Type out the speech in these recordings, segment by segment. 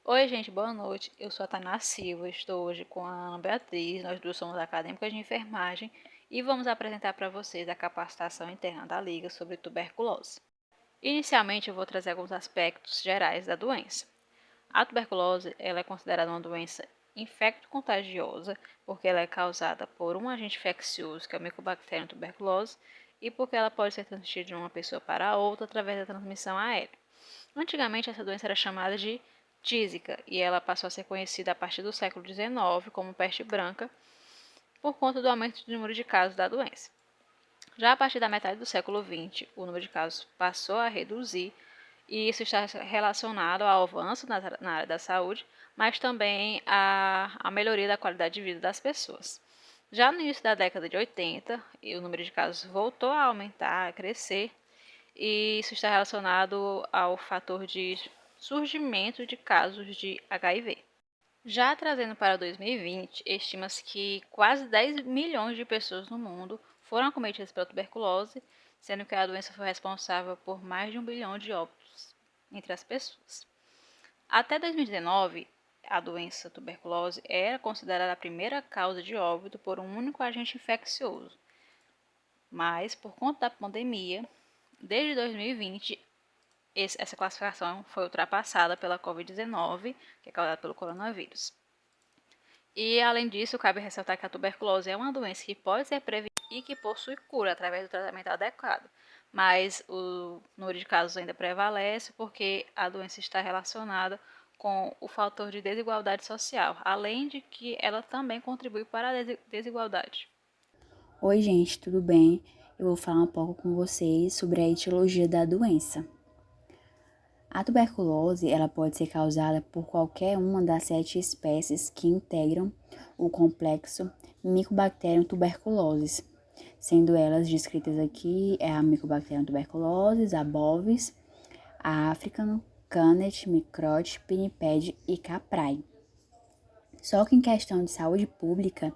Oi, gente, boa noite. Eu sou a Tainá Silva, estou hoje com a Ana Beatriz, nós duas somos acadêmicas de enfermagem e vamos apresentar para vocês a capacitação interna da Liga sobre tuberculose. Inicialmente, eu vou trazer alguns aspectos gerais da doença. A tuberculose ela é considerada uma doença infecto-contagiosa porque ela é causada por um agente infeccioso, que é o Mycobacterium tuberculose, e porque ela pode ser transmitida de uma pessoa para outra através da transmissão aérea. Antigamente, essa doença era chamada de tísica e ela passou a ser conhecida a partir do século XIX como peste branca por conta do aumento do número de casos da doença. Já a partir da metade do século XX, o número de casos passou a reduzir e isso está relacionado ao avanço na área da saúde, mas também à melhoria da qualidade de vida das pessoas. Já no início da década de 80, o número de casos voltou a aumentar, a crescer, e isso está relacionado ao fator de surgimento de casos de HIV. Já trazendo para 2020, estima-se que quase 10 milhões de pessoas no mundo foram acometidas pela tuberculose, sendo que a doença foi responsável por mais de 1 bilhão de óbitos entre as pessoas. Até 2019, a doença tuberculose era considerada a primeira causa de óbito por um único agente infeccioso, mas por conta da pandemia, desde 2020, essa classificação foi ultrapassada pela Covid-19, que é causada pelo coronavírus. E, além disso, cabe ressaltar que a tuberculose é uma doença que pode ser prevenida e que possui cura através do tratamento adequado. Mas o número de casos ainda prevalece porque a doença está relacionada com o fator de desigualdade social, além de que ela também contribui para a desigualdade. Oi, gente, tudo bem? Eu vou falar um pouco com vocês sobre a etiologia da doença. A tuberculose, ela pode ser causada por qualquer uma das 7 espécies que integram o complexo Mycobacterium tuberculosis, sendo elas descritas aqui a Mycobacterium tuberculosis, a bovis, a africano, canet, microte, pinnipede e caprai. Só que em questão de saúde pública,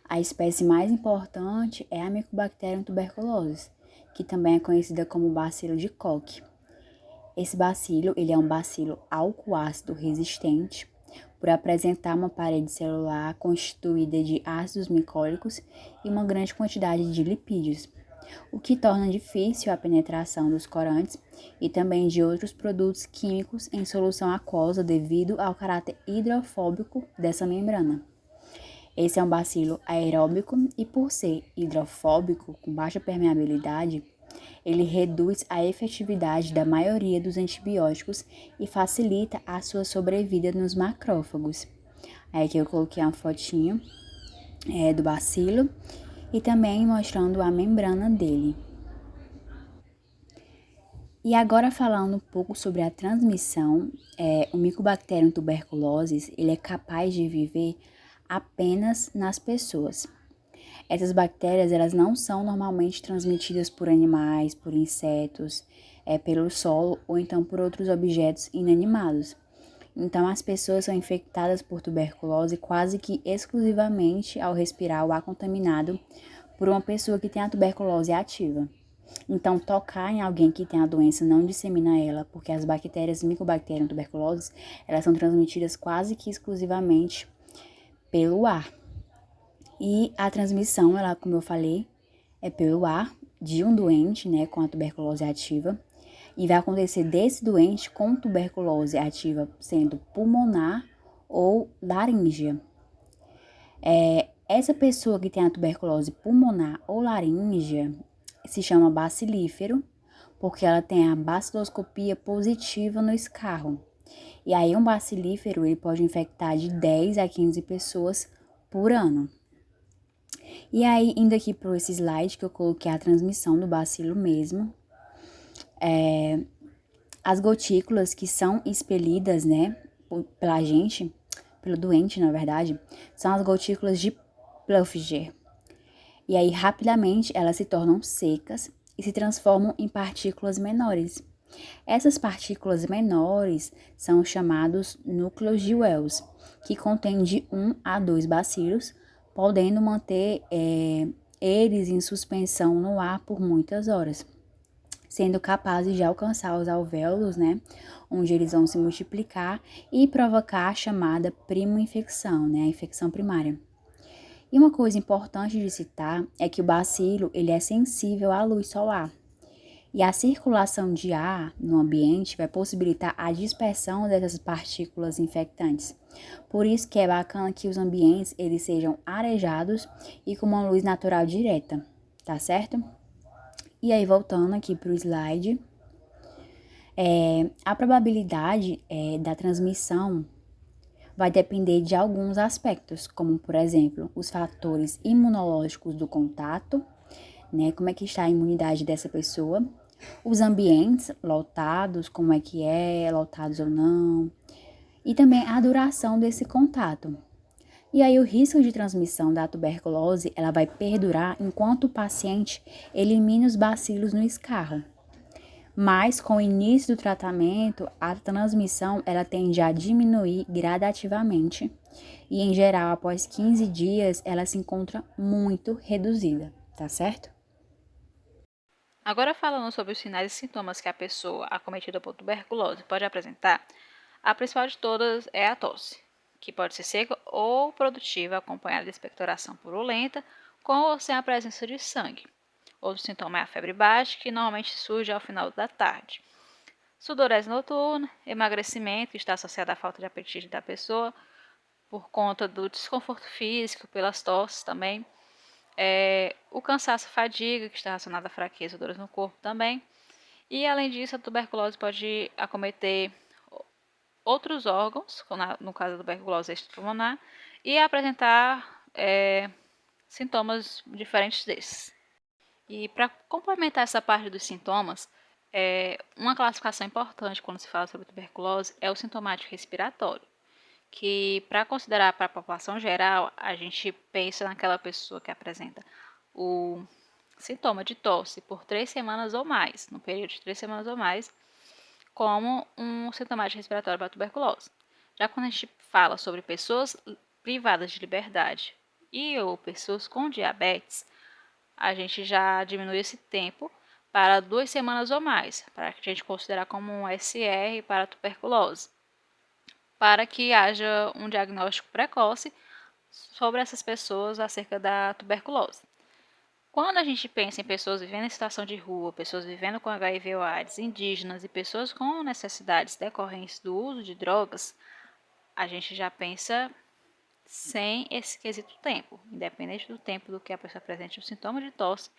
a espécie mais importante é a Mycobacterium tuberculosis, que também é conhecida como bacilo de Koch. Esse bacilo, ele é um bacilo álcool-ácido resistente, por apresentar uma parede celular constituída de ácidos micólicos e uma grande quantidade de lipídios, o que torna difícil a penetração dos corantes e também de outros produtos químicos em solução aquosa devido ao caráter hidrofóbico dessa membrana. Esse é um bacilo aeróbico e, por ser hidrofóbico, com baixa permeabilidade, ele reduz a efetividade da maioria dos antibióticos e facilita a sua sobrevida nos macrófagos. Aí aqui eu coloquei uma fotinho do bacilo e também mostrando a membrana dele. E agora falando um pouco sobre a transmissão, o Mycobacterium tuberculosis, ele é capaz de viver apenas nas pessoas. Essas bactérias, elas não são normalmente transmitidas por animais, por insetos, pelo solo ou então por outros objetos inanimados. Então, as pessoas são infectadas por tuberculose quase que exclusivamente ao respirar o ar contaminado por uma pessoa que tem a tuberculose ativa. Então, tocar em alguém que tem a doença não dissemina ela, porque as bactérias Mycobacterium tuberculosis, elas são transmitidas quase que exclusivamente pelo ar. E a transmissão, ela, como eu falei, é pelo ar de um doente, né, com a tuberculose ativa, e vai acontecer desse doente com tuberculose ativa sendo pulmonar ou laríngea. Essa pessoa que tem a tuberculose pulmonar ou laríngea se chama bacilífero, porque ela tem a baciloscopia positiva no escarro. E aí um bacilífero ele pode infectar de 10 a 15 pessoas por ano. E aí, indo aqui para esse slide que eu coloquei a transmissão do bacilo mesmo, as gotículas que são expelidas, né, pela gente, pelo doente, na verdade, são as gotículas de Pfeiffer. E aí, rapidamente, elas se tornam secas e se transformam em partículas menores. Essas partículas menores são chamados núcleos de Wells, que contêm de 1 a 2 bacilos, podendo manter eles em suspensão no ar por muitas horas. sendo capazes de alcançar os alvéolos, né, onde eles vão se multiplicar e provocar a chamada primo-infecção, né, a infecção primária. E uma coisa importante de citar é que o bacilo ele é sensível à luz solar. E a circulação de ar no ambiente vai possibilitar a dispersão dessas partículas infectantes. Por isso que é bacana que os ambientes eles sejam arejados e com uma luz natural direta, tá certo? E aí, voltando aqui para o slide, a probabilidade da transmissão vai depender de alguns aspectos, como, por exemplo, os fatores imunológicos do contato, né? Como é que está a imunidade dessa pessoa, os ambientes lotados, como é que lotados ou não, e também a duração desse contato. E aí o risco de transmissão da tuberculose, ela vai perdurar enquanto o paciente elimina os bacilos no escarro. Mas com o início do tratamento, a transmissão ela tende a diminuir gradativamente e em geral após 15 dias ela se encontra muito reduzida, tá certo? Agora falando sobre os sinais e sintomas que a pessoa acometida por tuberculose pode apresentar, a principal de todas é a tosse, que pode ser seca ou produtiva, acompanhada de expectoração purulenta, com ou sem a presença de sangue. Outro sintoma é a febre baixa, que normalmente surge ao final da tarde. Sudorese noturna, emagrecimento, que está associado à falta de apetite da pessoa, por conta do desconforto físico, pelas tosses também. O cansaço e fadiga, que está relacionado à fraqueza e dores no corpo também. E, além disso, a tuberculose pode acometer outros órgãos, no caso da tuberculose extrapulmonar, e apresentar sintomas diferentes desses. E para complementar essa parte dos sintomas, uma classificação importante quando se fala sobre tuberculose é o sintomático respiratório, que para considerar para a população geral, a gente pensa naquela pessoa que apresenta o sintoma de tosse por 3 semanas ou mais, no período de 3 semanas ou mais, como um sintomático respiratório para a tuberculose. Já quando a gente fala sobre pessoas privadas de liberdade e ou pessoas com diabetes, a gente já diminui esse tempo para 2 semanas ou mais, para que a gente considerar como um SR para a tuberculose, para que haja um diagnóstico precoce sobre essas pessoas acerca da tuberculose. Quando a gente pensa em pessoas vivendo em situação de rua, pessoas vivendo com HIV ou AIDS, indígenas e pessoas com necessidades decorrentes do uso de drogas, a gente já pensa sem esse quesito tempo. Independente do tempo do que a pessoa apresente o sintoma de tosse,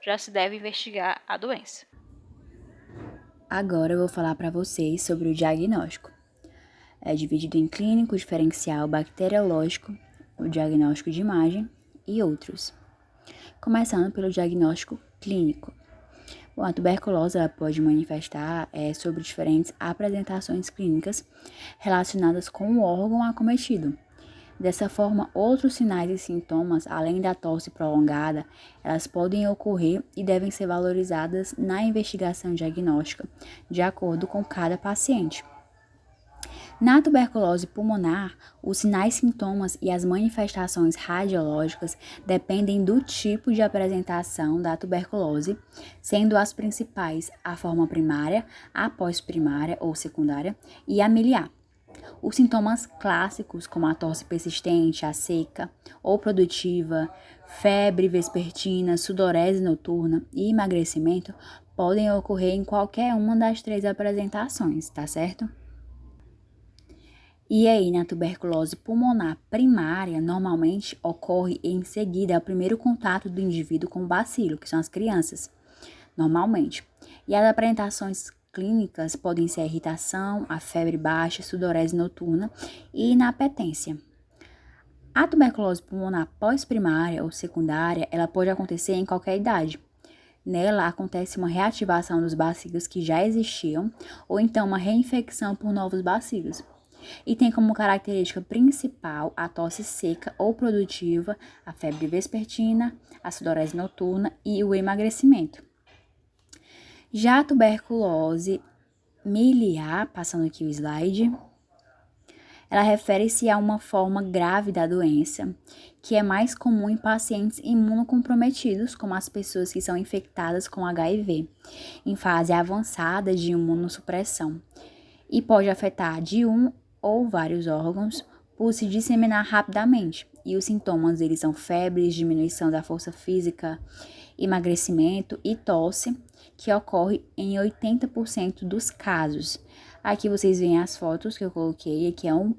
já se deve investigar a doença. Agora eu vou falar para vocês sobre o diagnóstico. É dividido em clínico, diferencial, bacteriológico, o diagnóstico de imagem e outros. Começando pelo diagnóstico clínico. Bom, a tuberculose ela pode manifestar sobre diferentes apresentações clínicas relacionadas com o órgão acometido. Dessa forma, outros sinais e sintomas, além da tosse prolongada, elas podem ocorrer e devem ser valorizadas na investigação diagnóstica, de acordo com cada paciente. Na tuberculose pulmonar, os sinais, sintomas e as manifestações radiológicas dependem do tipo de apresentação da tuberculose, sendo as principais a forma primária, a pós-primária ou secundária e a miliar. Os sintomas clássicos, como a tosse persistente, a seca ou produtiva, febre vespertina, sudorese noturna e emagrecimento, podem ocorrer em qualquer uma das 3 apresentações, tá certo? E aí, na tuberculose pulmonar primária, normalmente ocorre em seguida ao primeiro contato do indivíduo com o bacilo, que são as crianças, normalmente. E as apresentações clínicas podem ser a irritação, a febre baixa, sudorese noturna e inapetência. A tuberculose pulmonar pós-primária ou secundária, ela pode acontecer em qualquer idade. Nela acontece uma reativação dos bacilos que já existiam ou então uma reinfecção por novos bacilos. E tem como característica principal a tosse seca ou produtiva, a febre vespertina, a sudorese noturna e o emagrecimento. Já a tuberculose miliar, passando aqui o slide, ela refere-se a uma forma grave da doença, que é mais comum em pacientes imunocomprometidos, como as pessoas que são infectadas com HIV, em fase avançada de imunossupressão, e pode afetar de um ou vários órgãos por se disseminar rapidamente. E os sintomas eles são febre, diminuição da força física, emagrecimento e tosse, que ocorre em 80% dos casos. Aqui vocês veem as fotos que eu coloquei, aqui é um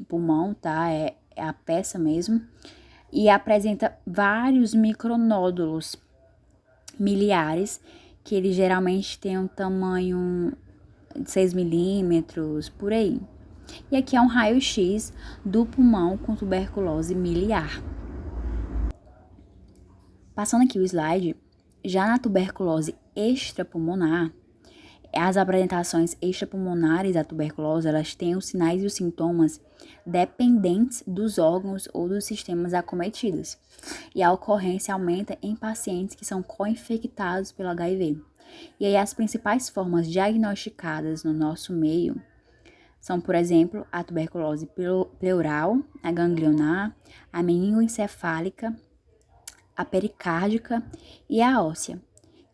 pulmão, tá? É a peça mesmo. E apresenta vários micronódulos miliares, que eles geralmente têm um tamanho de 6 milímetros, por aí. E aqui é um raio-x do pulmão com tuberculose miliar. Passando aqui o slide, já na tuberculose extrapulmonar, as apresentações extrapulmonares da tuberculose, elas têm os sinais e os sintomas dependentes dos órgãos ou dos sistemas acometidos. E a ocorrência aumenta em pacientes que são co-infectados pelo HIV. E aí as principais formas diagnosticadas no nosso meio são, por exemplo, a tuberculose pleural, a ganglionar, a meningoencefálica, a pericárdica e a óssea.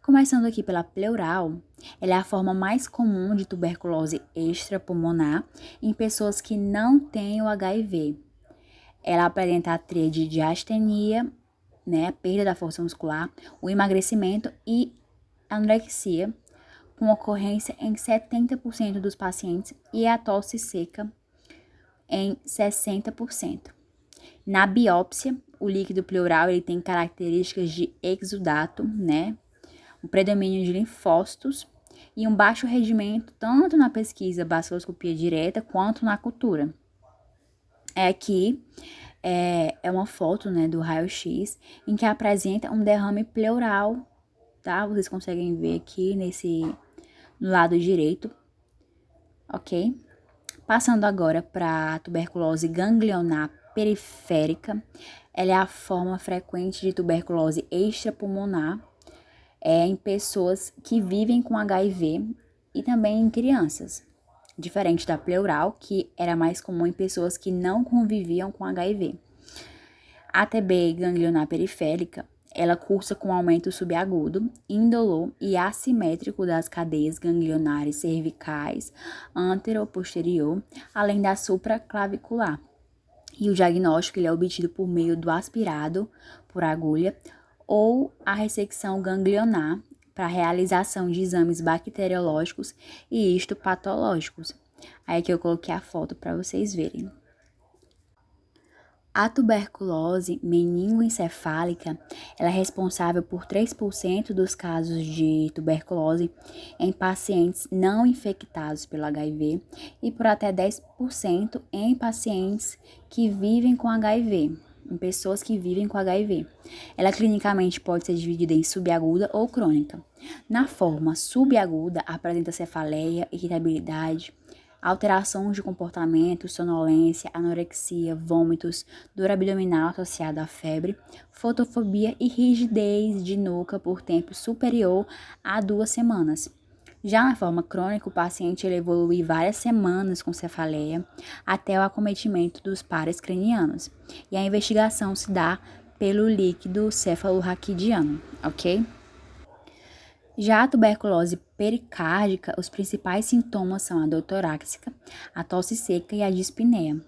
Começando aqui pela pleural, ela é a forma mais comum de tuberculose extrapulmonar em pessoas que não têm o HIV. Ela apresenta a tríade de astenia, a perda da força muscular, o emagrecimento e anorexia, com ocorrência em 70% dos pacientes e a tosse seca em 60%. Na biópsia, o líquido pleural ele tem características de exudato, um predomínio de linfócitos e um baixo rendimento tanto na pesquisa baciloscopia direta quanto na cultura. Aqui é uma foto, do raio-x em que apresenta um derrame pleural, tá? Vocês conseguem ver aqui no lado direito, ok? Passando agora para a tuberculose ganglionar periférica, ela é a forma frequente de tuberculose extrapulmonar em pessoas que vivem com HIV e também em crianças, diferente da pleural, que era mais comum em pessoas que não conviviam com HIV. A TB ganglionar periférica, ela cursa com aumento subagudo, indolor e assimétrico das cadeias ganglionares cervicais, antero-posterior, além da supraclavicular. E o diagnóstico ele é obtido por meio do aspirado por agulha ou a ressecção ganglionar para realização de exames bacteriológicos e histopatológicos. Aí que eu coloquei a foto para vocês verem. A tuberculose meningoencefálica, ela é responsável por 3% dos casos de tuberculose em pacientes não infectados pelo HIV e por até 10% em pacientes que vivem com HIV, em pessoas que vivem com HIV. Ela clinicamente pode ser dividida em subaguda ou crônica. Na forma subaguda, apresenta cefaleia, irritabilidade, alterações de comportamento, sonolência, anorexia, vômitos, dor abdominal associada à febre, fotofobia e rigidez de nuca por tempo superior a 2 semanas. Já na forma crônica, o paciente ele evolui várias semanas com cefaleia até o acometimento dos pares cranianos. E a investigação se dá pelo líquido cefalorraquidiano, ok? Já a tuberculose pericárdica, os principais sintomas são a dor torácica, a tosse seca e a dispneia.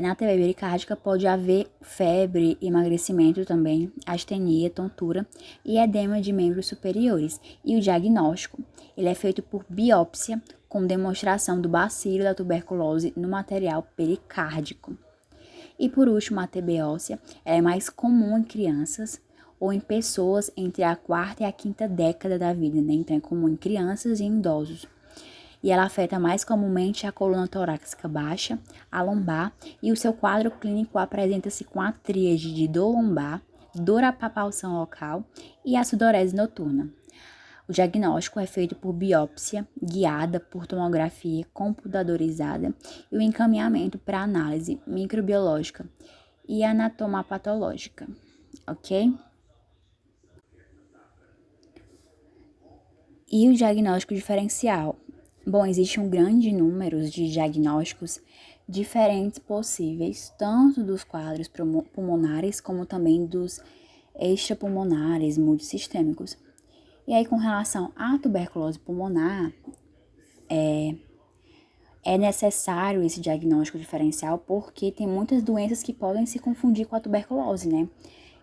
Na TB pericárdica pode haver febre, emagrecimento também, astenia, tontura e edema de membros superiores. E o diagnóstico, ele é feito por biópsia com demonstração do bacilo da tuberculose no material pericárdico. E por último, a TB óssea, ela é mais comum em crianças ou em pessoas entre a 4ª e a 5ª década da vida, Então é comum em crianças e em idosos. E ela afeta mais comumente a coluna torácica baixa, a lombar, e o seu quadro clínico apresenta-se com a tríade de dor lombar, dor à palpação local e a sudorese noturna. O diagnóstico é feito por biópsia, guiada por tomografia computadorizada e o encaminhamento para análise microbiológica e anatomopatológica, ok? E o diagnóstico diferencial Bom, existe um grande número de diagnósticos diferentes possíveis, tanto dos quadros pulmonares como também dos extrapulmonares multissistêmicos. E aí, com relação à tuberculose pulmonar, é necessário esse diagnóstico diferencial porque tem muitas doenças que podem se confundir com a tuberculose, né?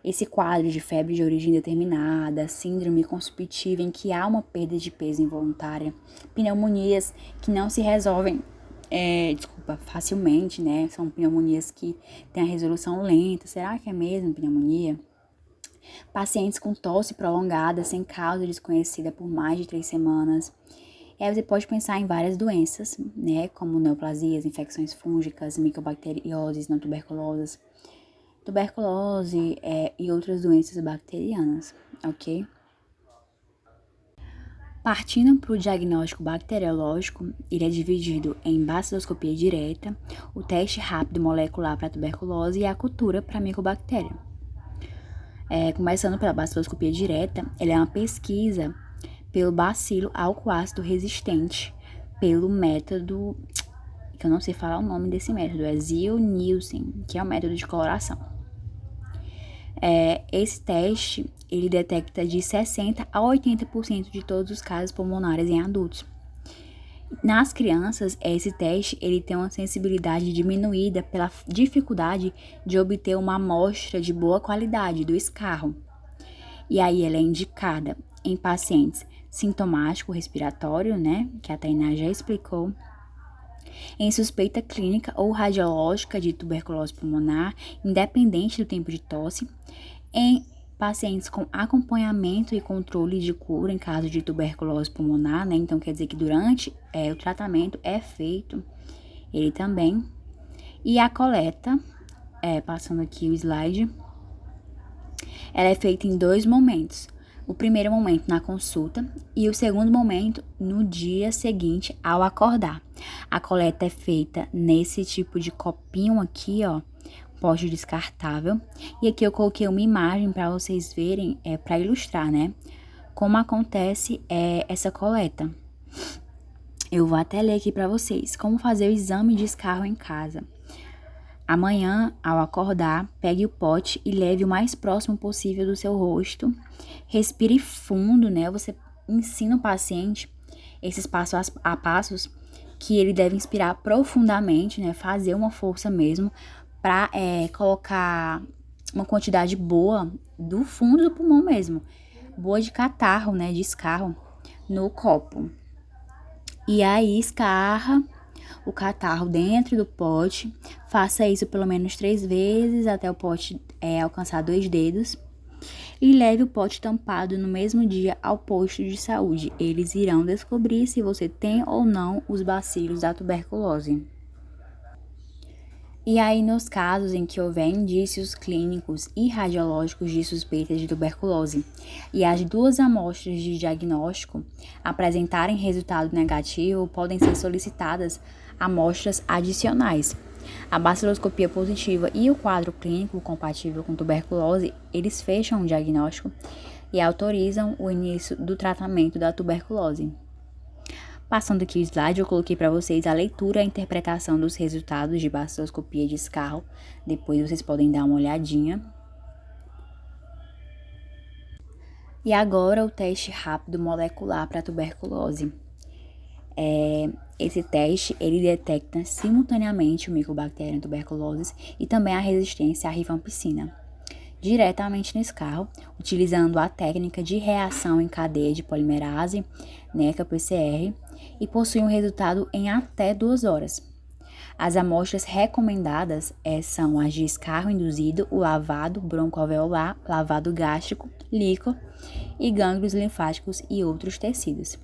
Esse quadro de febre de origem determinada, síndrome consumptiva em que há uma perda de peso involuntária, pneumonias que não se resolvem, facilmente, né? São pneumonias que têm a resolução lenta. Será que é mesmo pneumonia? Pacientes com tosse prolongada, sem causa desconhecida por mais de 3 semanas. E aí você pode pensar em várias doenças, né? Como neoplasias, infecções fúngicas, micobacterioses, não tuberculosas, tuberculose e outras doenças bacterianas, ok? Partindo para o diagnóstico bacteriológico, ele é dividido em baciloscopia direta, o teste rápido molecular para tuberculose e a cultura para micobactéria. Começando pela baciloscopia direta, ela é uma pesquisa pelo bacilo álcool-ácido resistente, pelo método, que eu não sei falar o nome desse método, é Ziehl-Neelsen, que é o método de coloração. Esse teste, ele detecta de 60% a 80% de todos os casos pulmonares em adultos. Nas crianças, esse teste ele tem uma sensibilidade diminuída pela dificuldade de obter uma amostra de boa qualidade do escarro. E aí ela é indicada em pacientes sintomático respiratório, né, que a Tainá já explicou, em suspeita clínica ou radiológica de tuberculose pulmonar, independente do tempo de tosse, em pacientes com acompanhamento e controle de cura em caso de tuberculose pulmonar, né? Então quer dizer que durante o tratamento é feito ele também. E a coleta, passando aqui o slide, ela é feita em 2 momentos. O primeiro momento na consulta e o segundo momento no dia seguinte ao acordar. A coleta é feita nesse tipo de copinho aqui, ó, pote descartável. E aqui eu coloquei uma imagem para vocês verem, para ilustrar, né, como acontece essa coleta. Eu vou até ler aqui para vocês como fazer o exame de escarro em casa. Amanhã, ao acordar, pegue o pote e leve o mais próximo possível do seu rosto. Respire fundo, né? Você ensina o paciente esses passos a passos que ele deve inspirar profundamente, né? Fazer uma força mesmo para colocar uma quantidade boa do fundo do pulmão mesmo, boa de catarro, né? De escarro no copo. E aí escarra o catarro dentro do pote, faça isso pelo menos 3 vezes até o pote alcançar 2 dedos e leve o pote tampado no mesmo dia ao posto de saúde. Eles irão descobrir se você tem ou não os bacilos da tuberculose. E aí, nos casos em que houver indícios clínicos e radiológicos de suspeita de tuberculose e as 2 amostras de diagnóstico apresentarem resultado negativo, podem ser solicitadas amostras adicionais. A baciloscopia positiva e o quadro clínico compatível com tuberculose, eles fecham o diagnóstico e autorizam o início do tratamento da tuberculose. Passando aqui o slide, eu coloquei para vocês a leitura e a interpretação dos resultados de baciloscopia de escarro. Depois vocês podem dar uma olhadinha. E agora o teste rápido molecular para tuberculose. Esse teste, ele detecta simultaneamente o Mycobacterium tuberculosis e também a resistência à rifampicina, diretamente no escarro, utilizando a técnica de reação em cadeia de polimerase, né, que é o PCR, e possui um resultado em até 2 horas. As amostras recomendadas são as de escarro induzido, o lavado broncoalveolar, lavado gástrico, líquor e gânglios linfáticos e outros tecidos.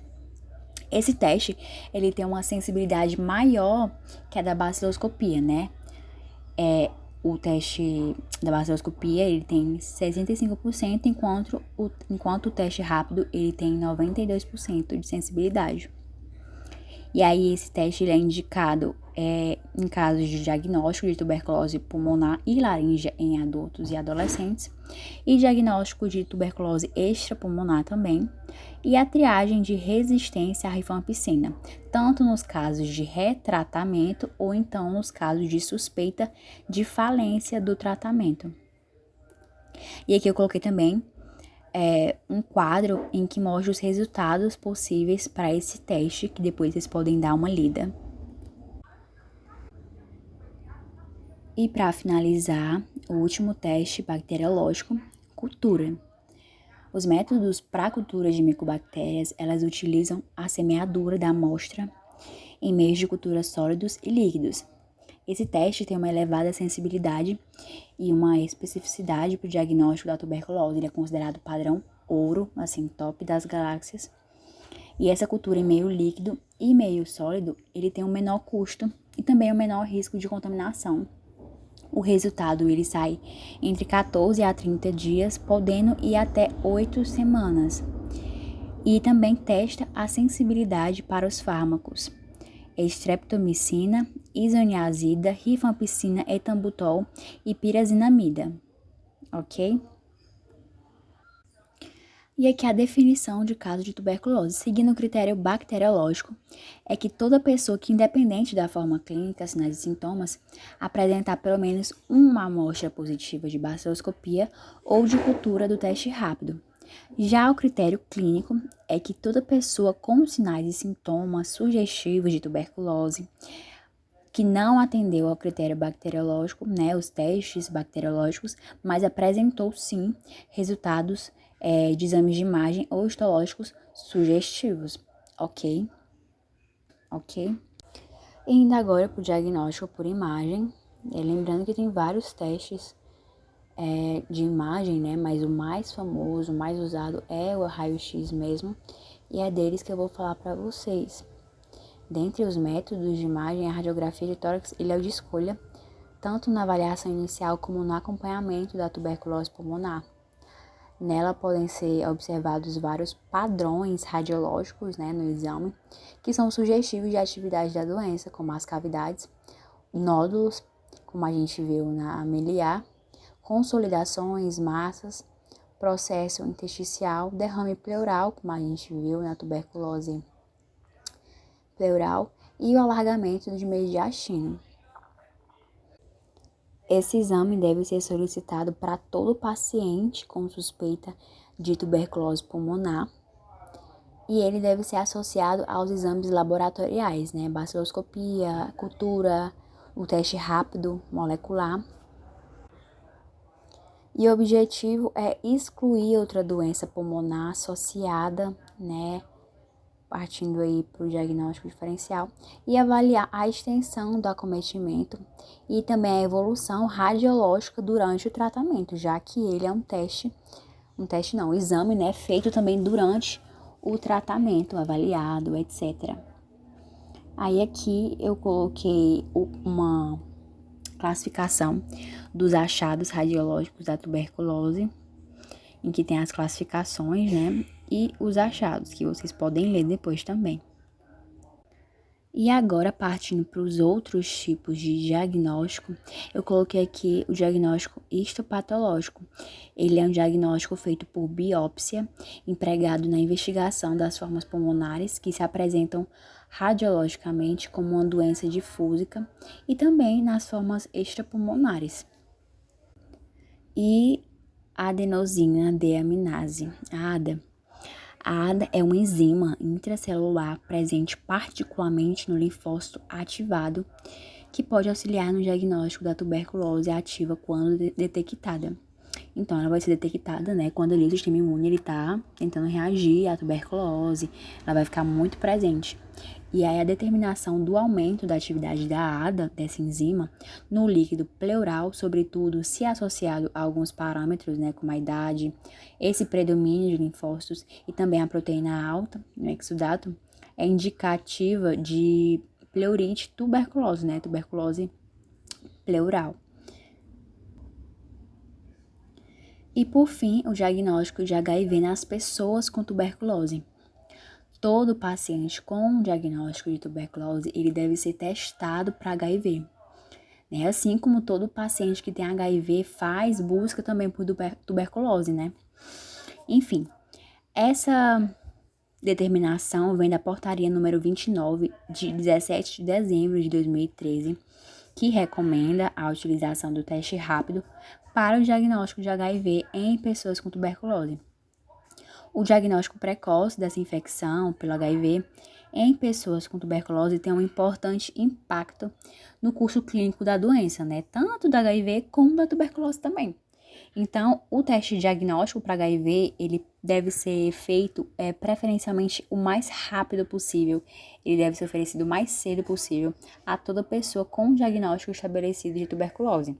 Esse teste, ele tem uma sensibilidade maior que a da baciloscopia, né? O teste da baciloscopia, ele tem 65%, enquanto o teste rápido, ele tem 92% de sensibilidade. E aí, esse teste ele é indicado em casos de diagnóstico de tuberculose pulmonar e laríngea em adultos e adolescentes, e diagnóstico de tuberculose extrapulmonar também, e a triagem de resistência à rifampicina, tanto nos casos de retratamento ou então nos casos de suspeita de falência do tratamento. E aqui eu coloquei também um quadro em que mostra os resultados possíveis para esse teste, que depois vocês podem dar uma lida. E para finalizar, o último teste bacteriológico, cultura. Os métodos para cultura de micobactérias, elas utilizam a semeadura da amostra em meios de cultura sólidos e líquidos. Esse teste tem uma elevada sensibilidade e uma especificidade para o diagnóstico da tuberculose. Ele é considerado padrão ouro, assim, top das galáxias. E essa cultura em meio líquido e meio sólido, ele tem um menor custo e também um menor risco de contaminação. O resultado ele sai entre 14 a 30 dias, podendo ir até 8 semanas. E também testa a sensibilidade para os fármacos streptomicina, isoniazida, rifampicina, etambutol e pirazinamida, ok? E aqui a definição de caso de tuberculose, seguindo o critério bacteriológico, é que toda pessoa que, independente da forma clínica, sinais e sintomas, apresentar pelo menos uma amostra positiva de baciloscopia ou de cultura do teste rápido. Já o critério clínico é que toda pessoa com sinais e sintomas sugestivos de tuberculose, que não atendeu ao critério bacteriológico, os testes bacteriológicos, mas apresentou sim resultados de exames de imagem ou histológicos sugestivos, ok? Ok? E ainda agora para o diagnóstico por imagem, lembrando que tem vários testes de imagem, mas o mais famoso, o mais usado é o raio-x mesmo, e é deles que eu vou falar para vocês. Dentre os métodos de imagem, a radiografia de tórax ele é o de escolha, tanto na avaliação inicial como no acompanhamento da tuberculose pulmonar. Nela podem ser observados vários padrões radiológicos no exame, que são sugestivos de atividade da doença, como as cavidades, nódulos, como a gente viu na miliar, consolidações, massas, processo intersticial, derrame pleural, como a gente viu na tuberculose pleural, e o alargamento de mediastino. Esse exame deve ser solicitado para todo paciente com suspeita de tuberculose pulmonar e ele deve ser associado aos exames laboratoriais, baciloscopia, cultura, o teste rápido molecular. E o objetivo é excluir outra doença pulmonar associada, partindo aí para o diagnóstico diferencial, e avaliar a extensão do acometimento e também a evolução radiológica durante o tratamento, já que ele é um exame, feito também durante o tratamento, avaliado, etc. Aí aqui eu coloquei uma classificação dos achados radiológicos da tuberculose, em que tem as classificações, e os achados, que vocês podem ler depois também. E agora, partindo para os outros tipos de diagnóstico, eu coloquei aqui o diagnóstico histopatológico. Ele é um diagnóstico feito por biópsia, empregado na investigação das formas pulmonares que se apresentam radiologicamente como uma doença difúsica e também nas formas extrapulmonares. E a adenosina deaminase, a ADA. A ADA é uma enzima intracelular presente particularmente no linfócito ativado, que pode auxiliar no diagnóstico da tuberculose ativa quando detectada. Então, ela vai ser detectada, quando ali o sistema imune está tentando reagir à tuberculose, ela vai ficar muito presente. E aí a determinação do aumento da atividade da ADA, dessa enzima, no líquido pleural, sobretudo se associado a alguns parâmetros, como a idade, esse predomínio de linfócitos e também a proteína alta, no exudato, é indicativa de pleurite tuberculose, tuberculose pleural. E por fim, o diagnóstico de HIV nas pessoas com tuberculose. todo paciente com diagnóstico de tuberculose, ele deve ser testado para HIV. Né? Assim como todo paciente que tem HIV faz busca também por tuberculose, né? Enfim, essa determinação vem da portaria número 29, de 17 de dezembro de 2013, que recomenda a utilização do teste rápido para o diagnóstico de HIV em pessoas com tuberculose. O diagnóstico precoce dessa infecção pelo HIV em pessoas com tuberculose tem um importante impacto no curso clínico da doença, né? Tanto da HIV como da tuberculose também. Então, o teste diagnóstico para HIV, ele deve ser feito preferencialmente o mais rápido possível. Ele deve ser oferecido o mais cedo possível a toda pessoa com diagnóstico estabelecido de tuberculose.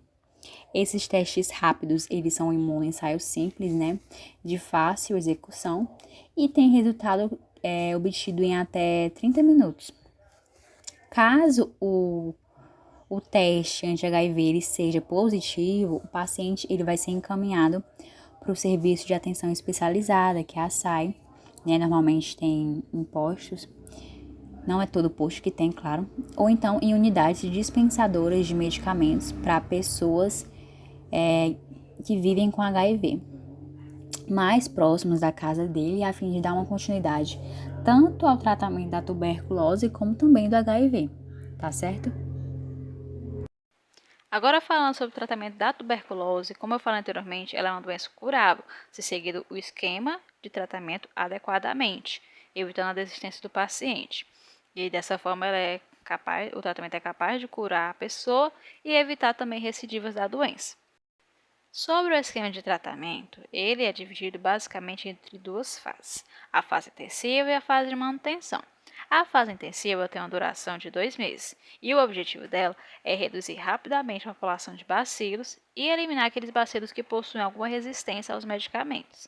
Esses testes rápidos, eles são um ensaio simples, né, de fácil execução e tem resultado obtido em até 30 minutos. Caso o teste anti-HIV ele seja positivo, o paciente ele vai ser encaminhado para o serviço de atenção especializada, que é a SAI, né, normalmente tem em postos, não é todo posto que tem, claro, ou então em unidades dispensadoras de medicamentos para pessoas que vivem com HIV, mais próximos da casa dele, a fim de dar uma continuidade tanto ao tratamento da tuberculose como também do HIV, tá certo? Agora falando sobre o tratamento da tuberculose, como eu falei anteriormente, ela é uma doença curável, se seguido o esquema de tratamento adequadamente, evitando a desistência do paciente. E dessa forma o tratamento é capaz de curar a pessoa e evitar também recidivas da doença. Sobre o esquema de tratamento, ele é dividido basicamente entre duas fases, a fase intensiva e a fase de manutenção. A fase intensiva tem uma duração de 2 meses e o objetivo dela é reduzir rapidamente a população de bacilos e eliminar aqueles bacilos que possuem alguma resistência aos medicamentos.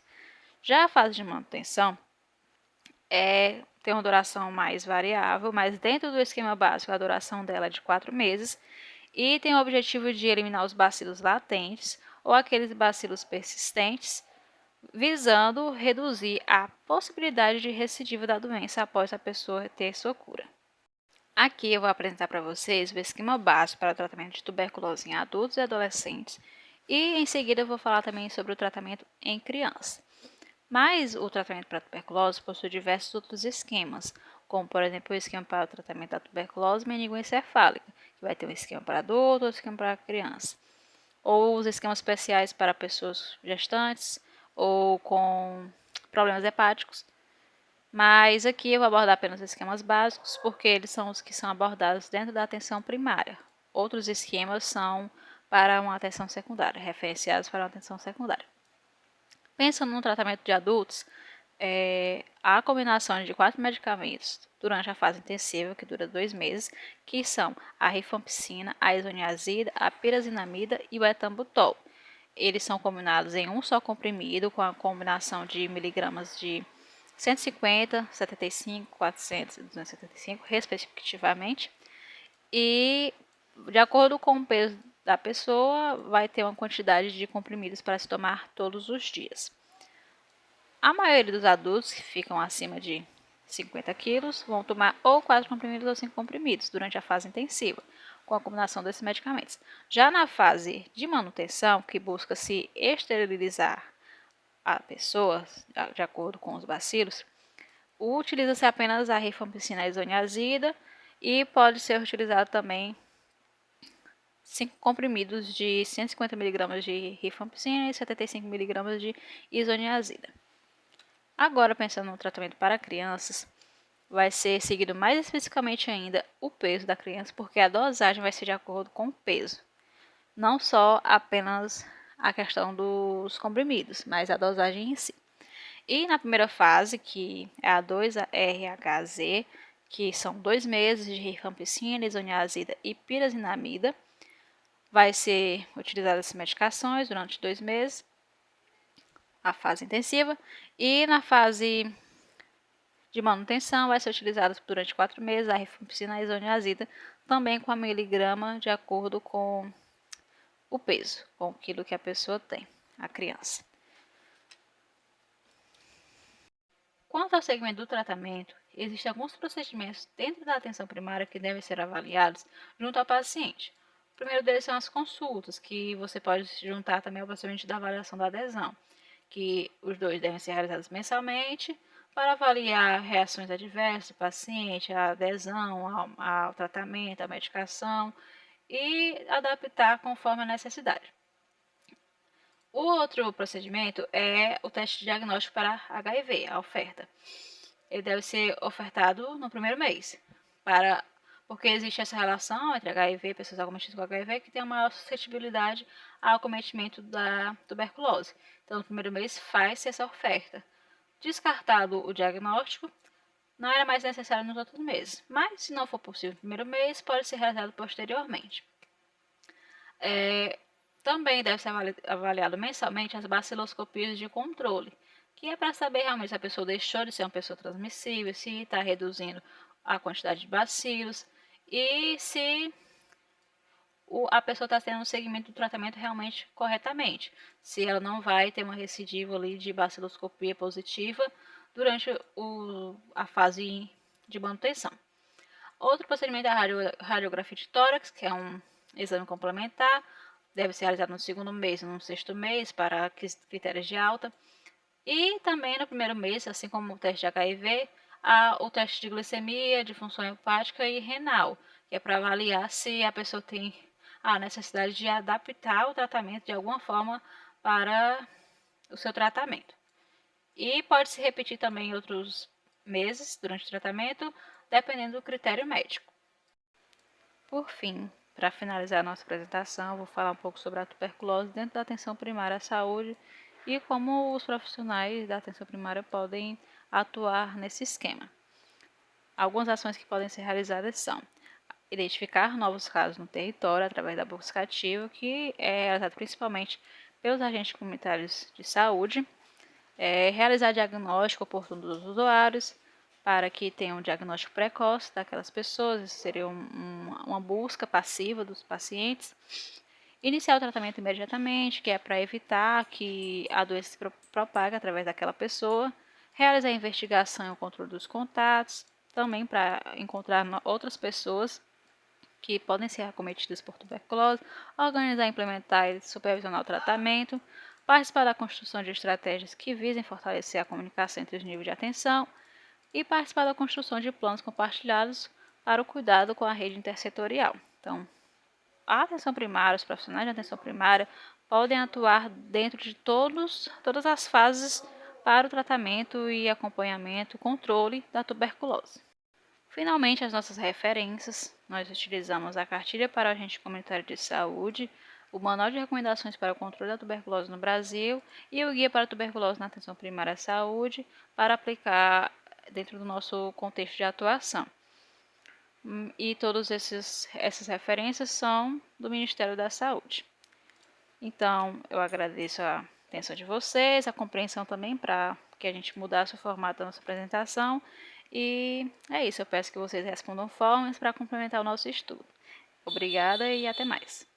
Já a fase de manutenção tem uma duração mais variável, mas dentro do esquema básico a duração dela é de 4 meses e tem o objetivo de eliminar os bacilos latentes ou aqueles bacilos persistentes, visando reduzir a possibilidade de recidiva da doença após a pessoa ter sua cura. Aqui eu vou apresentar para vocês o esquema básico para o tratamento de tuberculose em adultos e adolescentes e em seguida eu vou falar também sobre o tratamento em crianças. Mas o tratamento para a tuberculose possui diversos outros esquemas, como por exemplo o esquema para o tratamento da tuberculose meningoencefálica, que vai ter um esquema para adulto, outro esquema para criança, ou os esquemas especiais para pessoas gestantes ou com problemas hepáticos. Mas aqui eu vou abordar apenas os esquemas básicos, porque eles são os que são abordados dentro da atenção primária. Outros esquemas são para uma atenção secundária, referenciados para uma atenção secundária. Pensando no tratamento de adultos, a combinação de 4 medicamentos durante a fase intensiva, que dura 2 meses, que são a rifampicina, a isoniazida, a pirazinamida e o etambutol. Eles são combinados em um só comprimido, com a combinação de miligramas de 150, 75, 400 e 275, respectivamente. E, de acordo com o peso da pessoa, vai ter uma quantidade de comprimidos para se tomar todos os dias. A maioria dos adultos que ficam acima de 50 quilos vão tomar ou 4 comprimidos ou 5 comprimidos durante a fase intensiva, com a combinação desses medicamentos. Já na fase de manutenção, que busca se esterilizar a pessoa, de acordo com os bacilos, utiliza-se apenas a rifampicina isoniazida e pode ser utilizado também 5 comprimidos de 150 mg de rifampicina e 75 mg de isoniazida. Agora, pensando no tratamento para crianças, vai ser seguido mais especificamente ainda o peso da criança, porque a dosagem vai ser de acordo com o peso. Não só apenas a questão dos comprimidos, mas a dosagem em si. E na primeira fase, que é a 2-RHZ, que são 2 meses de rifampicina, isoniazida e pirazinamida, vai ser utilizadas essas medicações durante 2 meses, a fase intensiva, e na fase de manutenção vai ser utilizada durante 4 meses a rifampicina e a isoniazida, também com a miligrama de acordo com o peso, com o quilo que a pessoa tem, a criança. Quanto ao segmento do tratamento, existem alguns procedimentos dentro da atenção primária que devem ser avaliados junto ao paciente. O primeiro deles são as consultas, que você pode juntar também ao procedimento da avaliação da adesão, que os dois devem ser realizados mensalmente para avaliar reações adversas do paciente, a adesão ao tratamento, à medicação e adaptar conforme a necessidade. O outro procedimento é o teste diagnóstico para HIV, a oferta. Ele deve ser ofertado no primeiro mês, porque existe essa relação entre HIV e pessoas acometidas com HIV que tem uma maior suscetibilidade ao acometimento da tuberculose. Então, no primeiro mês faz-se essa oferta. Descartado o diagnóstico, não era mais necessário nos outros meses, mas se não for possível no primeiro mês, pode ser realizado posteriormente. Também deve ser avaliado mensalmente as baciloscopias de controle, que é para saber realmente se a pessoa deixou de ser uma pessoa transmissível, se está reduzindo a quantidade de bacilos e se a pessoa está tendo um segmento do tratamento realmente corretamente, se ela não vai ter uma recidiva ali de baciloscopia positiva durante a fase de manutenção. Outro procedimento é a radiografia de tórax, que é um exame complementar, deve ser realizado no segundo mês e no sexto mês para critérios de alta. E também no primeiro mês, assim como o teste de HIV, há o teste de glicemia, de função hepática e renal, que é para avaliar se a pessoa tem a necessidade de adaptar o tratamento de alguma forma para o seu tratamento. E pode se repetir também em outros meses durante o tratamento, dependendo do critério médico. Por fim, para finalizar a nossa apresentação, vou falar um pouco sobre a tuberculose dentro da atenção primária à saúde e como os profissionais da atenção primária podem atuar nesse esquema. Algumas ações que podem ser realizadas são identificar novos casos no território através da busca ativa, que é realizada principalmente pelos agentes comunitários de saúde, realizar diagnóstico oportuno dos usuários, para que tenham um diagnóstico precoce daquelas pessoas, isso seria uma busca passiva dos pacientes. Iniciar o tratamento imediatamente, que é para evitar que a doença se propague através daquela pessoa. Realizar a investigação e o controle dos contatos, também para encontrar outras pessoas que podem ser acometidas por tuberculose. Organizar, implementar e supervisionar o tratamento. Participar da construção de estratégias que visem fortalecer a comunicação entre os níveis de atenção e participar da construção de planos compartilhados para o cuidado com a rede intersetorial. Então, a atenção primária, os profissionais de atenção primária podem atuar dentro de todas as fases para o tratamento e acompanhamento, controle da tuberculose. Finalmente, as nossas referências, nós utilizamos a Cartilha para o Agente Comunitário de Saúde, o Manual de Recomendações para o Controle da Tuberculose no Brasil e o Guia para a Tuberculose na Atenção Primária à Saúde para aplicar dentro do nosso contexto de atuação. E todas essas referências são do Ministério da Saúde. Então, eu agradeço a atenção de vocês, a compreensão também para que a gente mudasse o formato da nossa apresentação. E é isso, eu peço que vocês respondam formas para complementar o nosso estudo. Obrigada e até mais.